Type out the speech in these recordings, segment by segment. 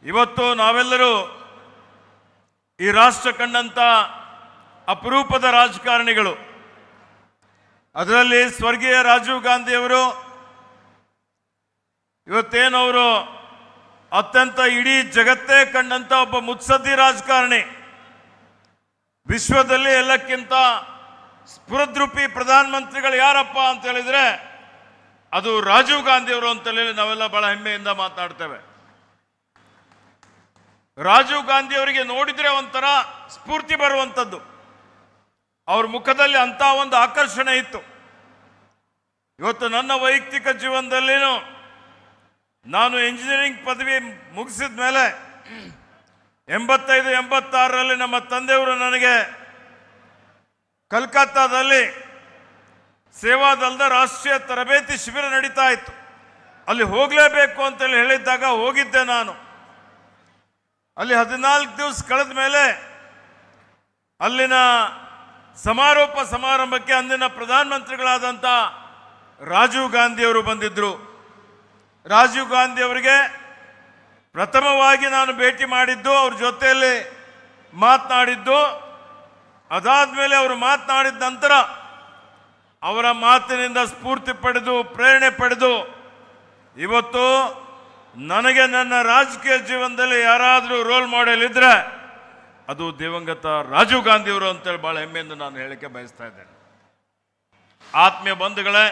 ಇವತ್ತು ನಾವೆಲ್ಲರೂ ಈ ರಾಷ್ಟ್ರ ಕಂಡಂತ ಅಪರೂಪದ ರಾಜಕಾರಣಿಗಳು. ಅದರಲ್ಲಿ ಸ್ವರ್ಗೀಯ ರಾಜೀವ್ ಗಾಂಧಿಯವರು ಇವತ್ತೇನವರು ಅತ್ಯಂತ ಇಡೀ ಜಗತ್ತೇ ಕಂಡಂತ ಒಬ್ಬ ಮುತ್ಸದ್ದಿ ರಾಜಕಾರಣಿ. ವಿಶ್ವದಲ್ಲಿ ಎಲ್ಲಕ್ಕಿಂತ ಸ್ಫುರದ್ರೂಪಿ ಪ್ರಧಾನಮಂತ್ರಿಗಳು ಯಾರಪ್ಪ ಅಂತ ಹೇಳಿದ್ರೆ ಅದು ರಾಜೀವ್ ಗಾಂಧಿಯವರು ಅಂತ ಹೇಳಿ ನಾವೆಲ್ಲ ಬಹಳ ಹೆಮ್ಮೆಯಿಂದ ಮಾತನಾಡ್ತೇವೆ. ರಾಜೀವ್ ಗಾಂಧಿಯವರಿಗೆ ನೋಡಿದ್ರೆ ಒಂಥರ ಸ್ಫೂರ್ತಿ ಬರುವಂಥದ್ದು. ಅವ್ರ ಮುಖದಲ್ಲಿ ಅಂತ ಒಂದು ಆಕರ್ಷಣೆ ಇತ್ತು. ಇವತ್ತು ನನ್ನ ವೈಯಕ್ತಿಕ ಜೀವನದಲ್ಲಿನೂ ನಾನು ಇಂಜಿನಿಯರಿಂಗ್ ಪದವಿ ಮುಗಿಸಿದ ಮೇಲೆ 85-86ರಲ್ಲಿ ನಮ್ಮ ತಂದೆಯವರು ನನಗೆ ಕಲ್ಕತ್ತಾದಲ್ಲಿ ಸೇವಾದಳದ ರಾಷ್ಟ್ರೀಯ ತರಬೇತಿ ಶಿಬಿರ ನಡೀತಾ ಇತ್ತು. ಅಲ್ಲಿ ಹೋಗಲೇಬೇಕು ಅಂತೇಳಿ ಹೇಳಿದ್ದಾಗ ಹೋಗಿದ್ದೆ ನಾನು. ಅಲ್ಲಿ 14 ದಿವಸ ಕಳೆದ ಮೇಲೆ ಅಲ್ಲಿನ ಸಮಾರೋಪ ಸಮಾರಂಭಕ್ಕೆ ಅಂದಿನ ಪ್ರಧಾನಮಂತ್ರಿಗಳಾದಂಥ ರಾಜೀವ್ ಗಾಂಧಿಯವರು ಬಂದಿದ್ದರು. ರಾಜೀವ್ ಗಾಂಧಿ ಅವರಿಗೆ ಪ್ರಥಮವಾಗಿ ನಾನು ಭೇಟಿ ಮಾಡಿದ್ದು, ಅವ್ರ ಜೊತೆಯಲ್ಲಿ ಮಾತನಾಡಿದ್ದು. ಅದಾದಮೇಲೆ ಅವರು ಮಾತನಾಡಿದ ನಂತರ ಅವರ ಮಾತಿನಿಂದ ಸ್ಫೂರ್ತಿ ಪಡೆದು ಪ್ರೇರಣೆ ಪಡೆದು ಇವತ್ತು ನನಗೆ ನನ್ನ ರಾಜಕೀಯ ಜೀವನದಲ್ಲಿ ಯಾರಾದರೂ ರೋಲ್ ಮಾಡೆಲ್ ಇದ್ರೆ ಅದು ದಿವಂಗತ ರಾಜೀವ್ ಗಾಂಧಿಯವರು ಅಂತೇಳಿ ಭಾಳ ಹೆಮ್ಮೆಯಿಂದ ನಾನು ಹೇಳಿಕೆ ಬಯಸ್ತಾ ಇದ್ದೇನೆ. ಆತ್ಮೀಯ ಬಂಧುಗಳೇ,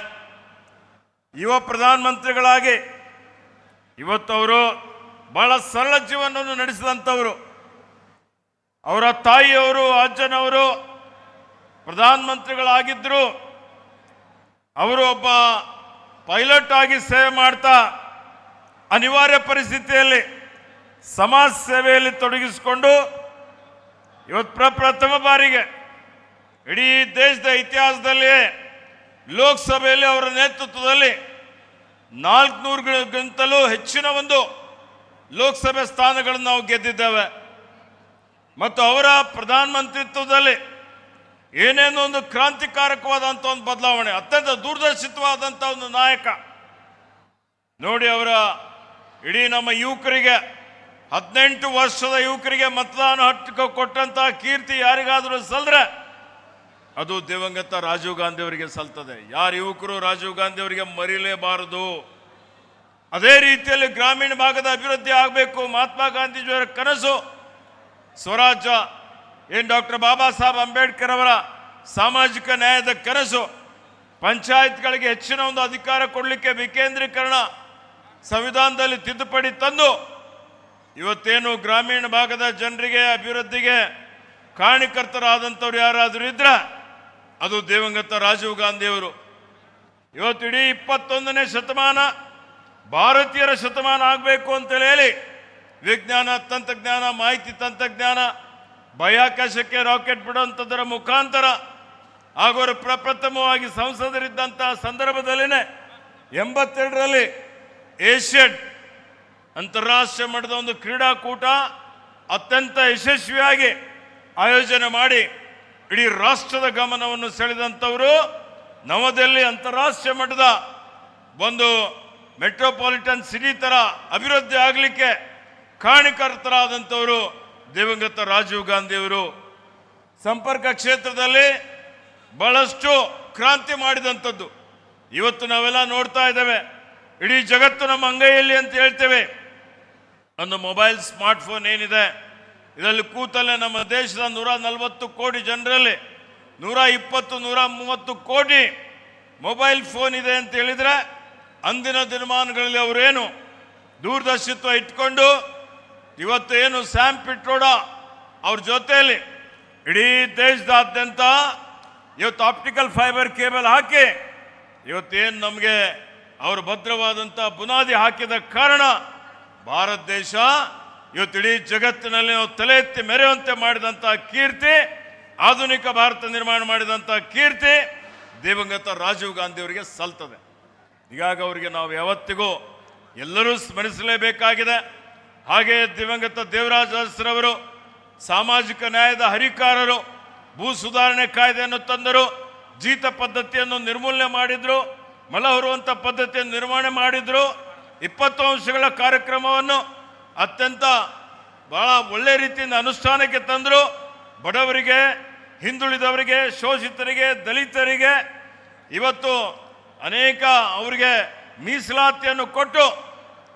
ಯುವ ಪ್ರಧಾನಮಂತ್ರಿಗಳಾಗಿ ಇವತ್ತವರು ಬಹಳ ಸರಳ ಜೀವನವನ್ನು ನಡೆಸಿದಂಥವರು. ಅವರ ತಾಯಿಯವರು ಅಜ್ಜನವರು ಪ್ರಧಾನಮಂತ್ರಿಗಳಾಗಿದ್ದರು. ಅವರು ಒಬ್ಬ ಪೈಲಟ್ ಆಗಿ ಸೇವೆ ಮಾಡ್ತಾ ಅನಿವಾರ್ಯ ಪರಿಸ್ಥಿತಿಯಲ್ಲಿ ಸಮಾಜ ಸೇವೆಯಲ್ಲಿ ತೊಡಗಿಸಿಕೊಂಡು ಇವತ್ತು ಪ್ರಥಮ ಬಾರಿಗೆ ಇಡೀ ದೇಶದ ಇತಿಹಾಸದಲ್ಲಿ ಲೋಕಸಭೆಯಲ್ಲಿ ಅವರ ನೇತೃತ್ವದಲ್ಲಿ 400ಗಿಂತಲೂ ಹೆಚ್ಚಿನ ಒಂದು ಲೋಕಸಭೆ ಸ್ಥಾನಗಳನ್ನು ನಾವು ಗೆದ್ದಿದ್ದೇವೆ. ಮತ್ತು ಅವರ ಪ್ರಧಾನಮಂತ್ರಿತ್ವದಲ್ಲಿ ಏನೇನೋ ಒಂದು ಕ್ರಾಂತಿಕಾರಕವಾದಂಥ ಒಂದು ಬದಲಾವಣೆ, ಅತ್ಯಂತ ದೂರದರ್ಶಿತವಾದಂಥ ಒಂದು ನಾಯಕ. ನೋಡಿ, ಅವರ ಇಡೀ ನಮ್ಮ ಯುವಕರಿಗೆ 18 ವರ್ಷದ ಯುವಕರಿಗೆ ಮತದಾನ ಹಕ್ಕು ಕೊಟ್ಟಂತ ಕೀರ್ತಿ ಯಾರಿಗಾದರೂ ಸಲ್ದ್ರೆ ಅದು ದಿವಂಗತ ರಾಜೀವ್ ಗಾಂಧಿ ಅವರಿಗೆ ಸಲ್ತದೆ. ಯಾರು ಯುವಕರು ರಾಜೀವ್ ಗಾಂಧಿ ಅವರಿಗೆ ಮರಿಲೇಬಾರದು. ಅದೇ ರೀತಿಯಲ್ಲಿ ಗ್ರಾಮೀಣ ಭಾಗದ ಅಭಿವೃದ್ಧಿ ಆಗಬೇಕು. ಮಹಾತ್ಮ ಗಾಂಧೀಜಿಯವರ ಕನಸು ಸ್ವರಾಜ್ಯ, ಏನು ಡಾಕ್ಟರ್ ಬಾಬಾ ಸಾಹೇಬ್ ಅಂಬೇಡ್ಕರ್ ಅವರ ಸಾಮಾಜಿಕ ನ್ಯಾಯದ ಕನಸು, ಪಂಚಾಯತ್ಗಳಿಗೆ ಹೆಚ್ಚಿನ ಒಂದು ಅಧಿಕಾರ ಕೊಡಲಿಕ್ಕೆ ವಿಕೇಂದ್ರೀಕರಣ, ಸಂವಿಧಾನದಲ್ಲಿ ತಿದ್ದುಪಡಿ ತಂದು ಇವತ್ತೇನು ಗ್ರಾಮೀಣ ಭಾಗದ ಜನರಿಗೆ ಅಭಿವೃದ್ಧಿಗೆ ಕಾರಣಕರ್ತರಾದಂಥವ್ರು ಯಾರಾದರೂ ಇದ್ರೆ ಅದು ದಿವಂಗತ ರಾಜೀವ್ ಗಾಂಧಿಯವರು. ಇವತ್ತು ಇಡೀ 21ನೇ ಶತಮಾನ ಭಾರತೀಯರ ಶತಮಾನ ಆಗಬೇಕು ಅಂತೇಳಿ ಹೇಳಿ ವಿಜ್ಞಾನ, ತಂತ್ರಜ್ಞಾನ, ಮಾಹಿತಿ ತಂತ್ರಜ್ಞಾನ, ಬಾಹ್ಯಾಕಾಶಕ್ಕೆ ರಾಕೆಟ್ ಬಿಡುವಂಥದ್ದರ ಮುಖಾಂತರ ಹಾಗೂ ಪ್ರಪ್ರಥಮವಾಗಿ ಸಂಸದರಿದ್ದಂಥ ಸಂದರ್ಭದಲ್ಲಿನೇ 82ರಲ್ಲಿ ಏಷ್ಯನ್ ಅಂತಾರಾಷ್ಟ್ರೀಯ ಮಟ್ಟದ ಒಂದು ಕ್ರೀಡಾಕೂಟ ಅತ್ಯಂತ ಯಶಸ್ವಿಯಾಗಿ ಆಯೋಜನೆ ಮಾಡಿ ಇಡೀ ರಾಷ್ಟ್ರದ ಗಮನವನ್ನು ಸೆಳೆದಂಥವರು. ನವದೆಹಲಿ ಅಂತಾರಾಷ್ಟ್ರೀಯ ಮಟ್ಟದ ಒಂದು ಮೆಟ್ರೋಪಾಲಿಟನ್ ಸಿಟಿ ಥರ ಅಭಿವೃದ್ಧಿ ಆಗಲಿಕ್ಕೆ ಕಾರಣಕರ್ತರಾದಂಥವರು ದಿವಂಗತ ರಾಜೀವ್ ಗಾಂಧಿಯವರು. ಸಂಪರ್ಕ ಕ್ಷೇತ್ರದಲ್ಲಿ ಬಹಳಷ್ಟು ಕ್ರಾಂತಿ ಮಾಡಿದಂಥದ್ದು. ಇವತ್ತು ನಾವೆಲ್ಲ ನೋಡ್ತಾ ಇದ್ದೇವೆ, ಇಡೀ ಜಗತ್ತು ನಮ್ಮ ಅಂಗೈಯಲ್ಲಿ ಅಂತ ಹೇಳ್ತೇವೆ. ಒಂದು ಮೊಬೈಲ್ ಸ್ಮಾರ್ಟ್ಫೋನ್ ಏನಿದೆ, ಇದರಲ್ಲಿ ಕೂತಲ್ಲೇ ನಮ್ಮ ದೇಶದ 140 ಕೋಟಿ ಜನರಲ್ಲಿ 120-130 ಕೋಟಿ ಮೊಬೈಲ್ ಫೋನ್ ಇದೆ ಅಂತ ಹೇಳಿದರೆ, ಅಂದಿನ ದಿನಮಾನಗಳಲ್ಲಿ ಅವರೇನು ದೂರದರ್ಶಿತ್ವ ಇಟ್ಕೊಂಡು ಇವತ್ತು ಏನು ಸ್ಯಾಮ್ ಪಿಟ್ರೋಡ ಅವ್ರ ಜೊತೆಯಲ್ಲಿ ಇಡೀ ದೇಶದಾದ್ಯಂತ ಇವತ್ತು ಆಪ್ಟಿಕಲ್ ಫೈಬರ್ ಕೇಬಲ್ ಹಾಕಿ ಇವತ್ತೇನು ನಮಗೆ ಅವರು ಭದ್ರವಾದಂಥ ಬುನಾದಿ ಹಾಕಿದ ಕಾರಣ ಭಾರತ ದೇಶ ಇವತ್ತು ಇಡೀ ಜಗತ್ತಿನಲ್ಲಿ ನಾವು ತಲೆ ಎತ್ತಿ ಮೆರೆಯುವಂತೆ ಮಾಡಿದಂಥ ಕೀರ್ತಿ, ಆಧುನಿಕ ಭಾರತ ನಿರ್ಮಾಣ ಮಾಡಿದಂಥ ಕೀರ್ತಿ ದಿವಂಗತ ರಾಜೀವ್ ಗಾಂಧಿ ಅವರಿಗೆ ಸಲ್ತದೆ. ಹೀಗಾಗಿ ಅವರಿಗೆ ನಾವು ಯಾವತ್ತಿಗೂ ಎಲ್ಲರೂ ಸ್ಮರಿಸಲೇಬೇಕಾಗಿದೆ. ಹಾಗೆ ದಿವಂಗತ ದೇವರಾಜ ಅರಸರವರು ಸಾಮಾಜಿಕ ನ್ಯಾಯದ ಹರಿಕಾರರು, ಭೂ ಸುಧಾರಣೆ ಕಾಯ್ದೆಯನ್ನು ತಂದರು, ಜೀತ ಪದ್ಧತಿಯನ್ನು ನಿರ್ಮೂಲನೆ ಮಾಡಿದ್ರು, ಮಲ ಹೊರುವಂಥ ಪದ್ಧತಿಯನ್ನು ನಿರ್ಮಾಣ ಮಾಡಿದ್ರು, 20 ಅಂಶಗಳ ಕಾರ್ಯಕ್ರಮವನ್ನು ಅತ್ಯಂತ ಬಹಳ ಒಳ್ಳೆ ರೀತಿಯಿಂದ ಅನುಷ್ಠಾನಕ್ಕೆ ತಂದರು. ಬಡವರಿಗೆ, ಹಿಂದುಳಿದವರಿಗೆ, ಶೋಷಿತರಿಗೆ, ದಲಿತರಿಗೆ ಇವತ್ತು ಅನೇಕ ಅವರಿಗೆ ಮೀಸಲಾತಿಯನ್ನು ಕೊಟ್ಟು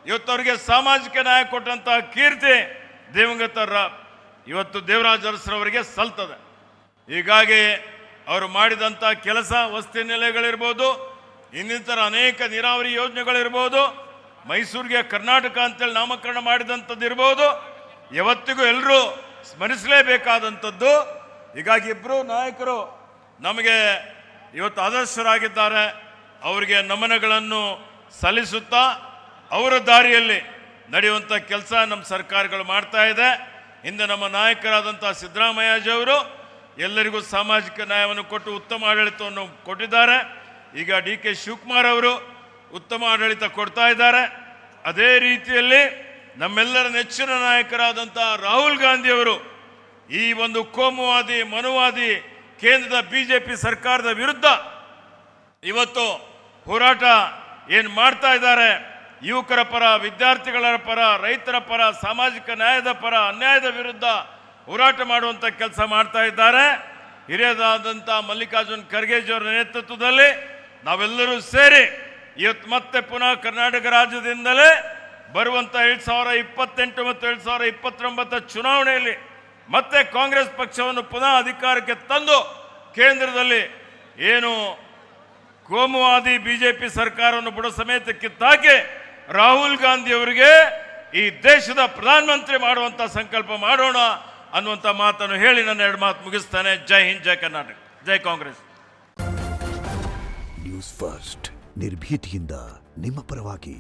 ಇವತ್ತು ಅವರಿಗೆ ಸಾಮಾಜಿಕ ನ್ಯಾಯ ಕೊಟ್ಟಂಥ ಕೀರ್ತಿ ದಿವಂಗತ ಇವತ್ತು ದೇವರಾಜ ಅರಸರವರಿಗೆ ಸಲ್ತದೆ. ಹೀಗಾಗಿ ಅವರು ಮಾಡಿದಂಥ ಕೆಲಸ, ವಸತಿ ನಿಲಯಗಳಿರ್ಬೋದು, ಇನ್ನಿತರ ಅನೇಕ ನೀರಾವರಿ ಯೋಜನೆಗಳಿರ್ಬೋದು, ಮೈಸೂರಿಗೆ ಕರ್ನಾಟಕ ಅಂತೇಳಿ ನಾಮಕರಣ ಮಾಡಿದಂಥದ್ದು ಇರ್ಬೋದು, ಯಾವತ್ತಿಗೂ ಎಲ್ಲರೂ ಸ್ಮರಿಸಲೇಬೇಕಾದಂಥದ್ದು. ಹೀಗಾಗಿ ಇಬ್ಬರು ನಾಯಕರು ನಮಗೆ ಇವತ್ತು ಆದರ್ಶರಾಗಿದ್ದಾರೆ. ಅವರಿಗೆ ನಮನಗಳನ್ನು ಸಲ್ಲಿಸುತ್ತಾ ಅವರ ದಾರಿಯಲ್ಲಿ ನಡೆಯುವಂಥ ಕೆಲಸ ನಮ್ಮ ಸರ್ಕಾರಗಳು ಮಾಡ್ತಾ ಇದೆ. ಹಿಂದೆ ನಮ್ಮ ನಾಯಕರಾದಂಥ ಸಿದ್ದರಾಮಯ್ಯಜಿಯವರು ಎಲ್ಲರಿಗೂ ಸಾಮಾಜಿಕ ನ್ಯಾಯವನ್ನು ಕೊಟ್ಟು ಉತ್ತಮ ಆಡಳಿತವನ್ನು ಕೊಟ್ಟಿದ್ದಾರೆ. ಈಗ DK ಶಿವಕುಮಾರ್ ಅವರು ಉತ್ತಮ ಆಡಳಿತ ಕೊಡ್ತಾ ಇದ್ದಾರೆ. ಅದೇ ರೀತಿಯಲ್ಲಿ ನಮ್ಮೆಲ್ಲರ ನೆಚ್ಚಿನ ನಾಯಕರಾದಂಥ ರಾಹುಲ್ ಗಾಂಧಿಯವರು ಈ ಒಂದು ಕೋಮುವಾದಿ, ಮನುವಾದಿ ಕೇಂದ್ರದ BJP ಸರ್ಕಾರದ ವಿರುದ್ಧ ಇವತ್ತು ಹೋರಾಟ ಏನು ಮಾಡ್ತಾ ಇದ್ದಾರೆ, ಯುವಕರ ಪರ, ವಿದ್ಯಾರ್ಥಿಗಳ ಪರ, ರೈತರ ಪರ, ಸಾಮಾಜಿಕ ನ್ಯಾಯದ ಪರ, ಅನ್ಯಾಯದ ವಿರುದ್ಧ ಹೋರಾಟ ಮಾಡುವಂಥ ಕೆಲಸ ಮಾಡ್ತಾ ಇದ್ದಾರೆ. ಹಿರಿಯರಾದಂಥ ಮಲ್ಲಿಕಾರ್ಜುನ್ ಖರ್ಗೆಜಿಯವರ ನೇತೃತ್ವದಲ್ಲಿ ನಾವೆಲ್ಲರೂ ಸೇರಿ ಇವತ್ತು ಮತ್ತೆ ಪುನಃ ಕರ್ನಾಟಕ ರಾಜ್ಯದಿಂದಲೇ ಬರುವಂಥ 2028 ಮತ್ತು 2029 ಚುನಾವಣೆಯಲ್ಲಿ ಮತ್ತೆ ಕಾಂಗ್ರೆಸ್ ಪಕ್ಷವನ್ನು ಪುನಃ ಅಧಿಕಾರಕ್ಕೆ ತಂದು ಕೇಂದ್ರದಲ್ಲಿ ಏನು ಕೋಮುವಾದಿ BJP ಸರ್ಕಾರವನ್ನು ಬುಡ ಸಮೇತ ಕಿತ್ತಾಕಿ ರಾಹುಲ್ ಗಾಂಧಿ ಅವರಿಗೆ ಈ ದೇಶದ ಪ್ರಧಾನಮಂತ್ರಿ ಮಾಡುವಂಥ ಸಂಕಲ್ಪ ಮಾಡೋಣ ಅನ್ನುವಂಥ ಮಾತನ್ನು ಹೇಳಿ ನನ್ನ 2 ಮಾತು ಮುಗಿಸ್ತಾನೆ. ಜೈ ಹಿಂದ್, ಜೈ ಕರ್ನಾಟಕ, ಜೈ ಕಾಂಗ್ರೆಸ್. ನ್ಯೂಸ್ ಫಸ್ಟ್ ನಿರ್ಭೀತಿಯಿಂದ ನಿಮ್ಮ ಪರವಾಗಿ.